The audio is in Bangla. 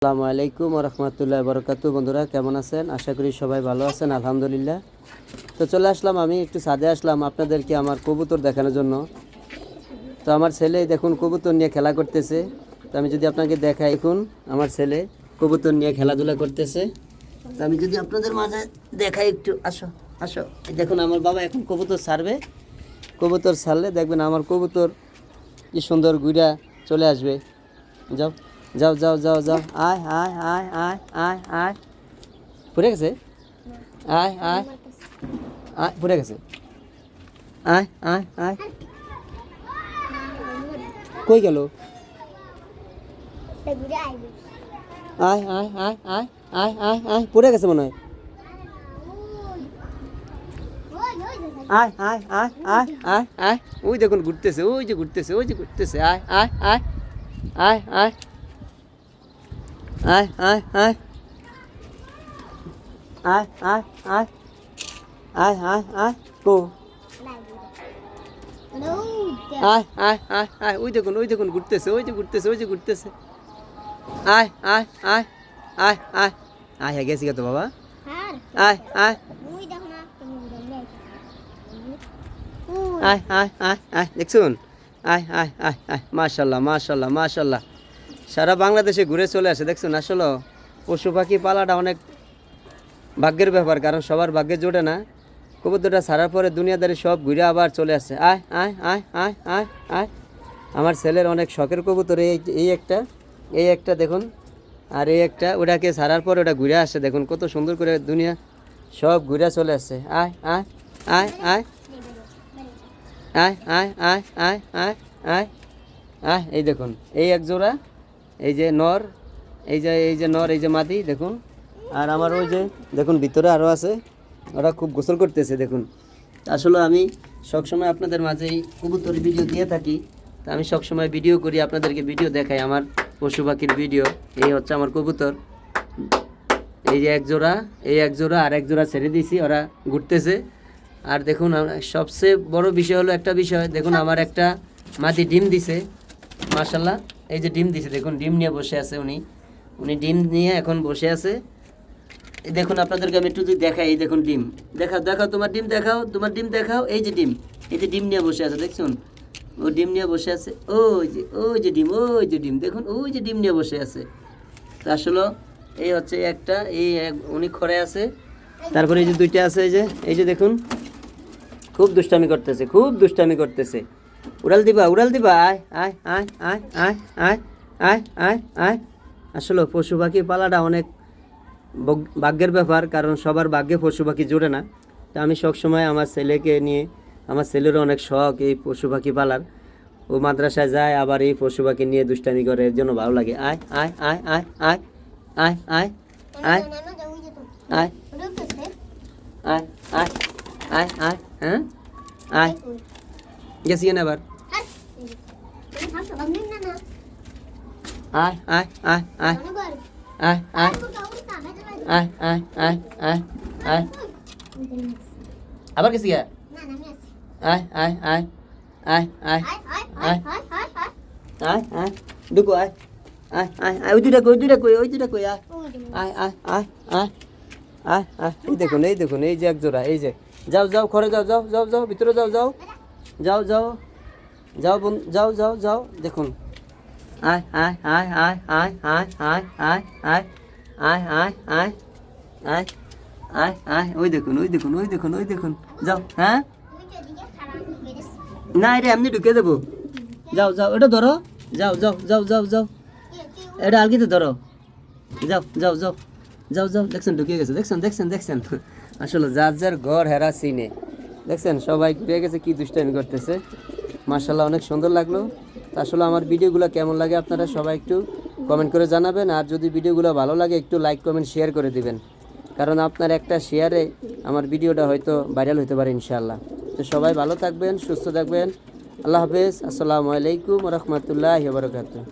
আসসালামু আলাইকুম রহমতুল্লাহ বরকাতু। বন্ধুরা কেমন আছেন? আশা করি সবাই ভালো আছেন, আলহামদুলিল্লাহ। তো চলে আসলাম, আমি একটু ছাদে আসলাম আপনাদেরকে আমার কবুতর দেখানোর জন্য। তো আমার ছেলে দেখুন কবুতর নিয়ে খেলা করতেছে। তো আমি যদি আপনাকে দেখাই, দেখুন আমার ছেলে কবুতর নিয়ে খেলাধুলা করতেছে। তো আমি যদি আপনাদের মাঝে দেখাই একটু, আসো আসো, দেখুন আমার বাবা এখন কবুতর ছাড়বে। কবুতর ছাড়লে দেখবেন আমার কবুতর কি সুন্দর ঘুরা চলে আসবে। যাও যাও যাও যাও যাও, আয় আয় আয় আয় আয় আয়, পড়ে গেছে, আয় আয় আয়, পড়ে গেছে, আয় আয় আয়, কই গেল, আয় আয় আয় আয় আয় আয় আয়, পড়ে গেছে মনে হয়, আয় আয় আয় আয় আয় আয়, ওই দেখুন ঘুরতেছে, ওই যে ঘুরতেছে, ওই যে ঘুরতেছে, আয় আয় আয় আয় আয় আয় আয় আয় আয় আয় আয় আয় আয় আয়, কো আয় আয় আয় আয়, ওই দেখুন ঘুরতেছে, ওই যে ঘুরতেছে, ওই যে ঘুরতেছে, আয় আয় আয় আয় আয় আয়, হ্যাঁ গেছি তো বাবা, আয় আয় আয় আয় আয় আয়, দেখছুন, আয় আয় আয় আয়, মাশাল্লাহ মাশাল্লাহ মাশাল্লাহ, সারা বাংলাদেশে ঘুরে চলে আসে। দেখছুন আসলে পশু পাখি পালাটা অনেক ভাগ্যের ব্যাপার, কারণ সবার ভাগ্যে জোটে না। কবুতরটা ছাড়ার পরে দুনিয়াদারি সব ঘুরে আবার চলে আসে। আয় আয় আয় আয় আয় আয়, আমার ছেলের অনেক শখের কবুতর, এই একটা দেখুন, আর এই একটা, ওটাকে ছাড়ার পরে ওটা ঘুরে আসে, দেখুন কত সুন্দর করে দুনিয়া সব ঘুরে চলে আসে। আয় আয় আয় আয় আয় আয় আয় আয় আয় আয় আয়, এই দেখুন এই এক জোড়া, এই যে নর, এই যে নর, এই যে মাদি দেখুন। আর আমার ওই যে দেখুন ভিতরে আরও আছে, ওরা খুব গোসল করতেছে দেখুন। আসলে আমি সবসময় আপনাদের মাঝে এই কবুতর ভিডিও দিয়ে থাকি। তা আমি সবসময় ভিডিও করি, আপনাদেরকে ভিডিও দেখাই আমার পশু পাখির ভিডিও। এই হচ্ছে আমার কবুতর, এই যে এক জোড়া, এই এক জোড়া, আর এক জোড়া ছেড়ে দিয়েছি, ওরা ঘুরতেছে। আর দেখুন সবচেয়ে বড় বিষয় হলো একটা বিষয়, দেখুন আমার একটা মাদি ডিম দিছে, মাশাল্লাহ, এই যে ডিম দিছে, দেখুন ডিম নিয়ে বসে আছে উনি ডিম নিয়ে এখন বসে আছে। এই দেখুন আপনাদেরকে আমি একটু যদি দেখাই, এই দেখুন ডিম, দেখাও দেখাও, তোমার ডিম দেখাও, তোমার ডিম দেখাও, এই যে ডিম, এই যে ডিম নিয়ে বসে আছে, দেখছুন ও ডিম নিয়ে বসে আছে, ওই যে ডিম, ওই যে ডিম, দেখুন ওই যে ডিম নিয়ে বসে আছে। তো আসলে এই হচ্ছে একটা, উনি খড়ে আছে। তারপরে এই যে দুইটা আছে, এই যে দেখুন খুব দুষ্টামি করতেছে, খুব দুষ্টামি করতেছে, উড়াল দিবা, আয় আয় আয় আয় আয় আয় আয় আয় আয়। আসলে পশু পাখি পালাটা অনেক ভাগ্যের ব্যাপার, কারণ সবার ভাগ্যে পশু পাখি জোড়ে না। তো আমি সবসময় আমার ছেলেকে নিয়ে, আমার ছেলেরও অনেক শখ এই পশু পাখি পালার, ও মাদ্রাসায় যায় আবার এই পশু পাখি নিয়ে দুষ্টামি করে, এর জন্য ভালো লাগে। আয় আয় আয় আয় আয় আয় আয় আয় আয় আয় আয় আয় আয়, হ্যাঁ আয়, গেছি না আবার, আয় আয় আয় আয় আয় আয় আয় আয় আয় আয় আয়, আবার গেছি গা, আয় আয় আয় আয় আয় আয় আয় আয়, ঢুকো, আয় আয় আয় আয়, ওই দুটা কই, আয় আয় আয় আয় আয় আয় আয়, এই দেখুন এই যে এক জোড়া, এই যে যাও যাও ঘরে যাও যাও যাও যাও, ভিতরে যাও যাও যাও যাও যাও যাও যাও যাও, দেখুন আয় আয় আয় আয় আয় আয় আয় আয় আয় আয় আয় আয় আয় আয় আয়, ওই দেখুন যাও, হ্যাঁ না এটা এমনি ঢুকে দেবো, যাও যাও, এটা ধরো, যাও যাও যাও যাও যাও, এটা আলগিতে ধরো, যাও যাও যাও যাও যাও, দেখছেন ঢুকে গেছে, দেখছেন আসলে যার যার ঘর হেরা চিনে, দেখছেন সবাই ঘুরে গেছে, কি দুষ্টামি করতেছে। মাশাআল্লাহ অনেক সুন্দর লাগলো। আসলে আমার ভিডিওগুলো কেমন লাগে আপনারা সবাই একটু কমেন্ট করে জানাবেন, আর যদি ভিডিওগুলো ভালো লাগে একটু লাইক কমেন্ট শেয়ার করে দিবেন, কারণ আপনার একটা শেয়ারে আমার ভিডিওটা হয়তো ভাইরাল হতে পারে ইনশাআল্লাহ। তো সবাই ভালো থাকবেন, সুস্থ থাকবেন, আল্লাহ হাফেজ, আসসালামু আলাইকুম রহমতুল্লাহি ওয়া বারাকাতুহু।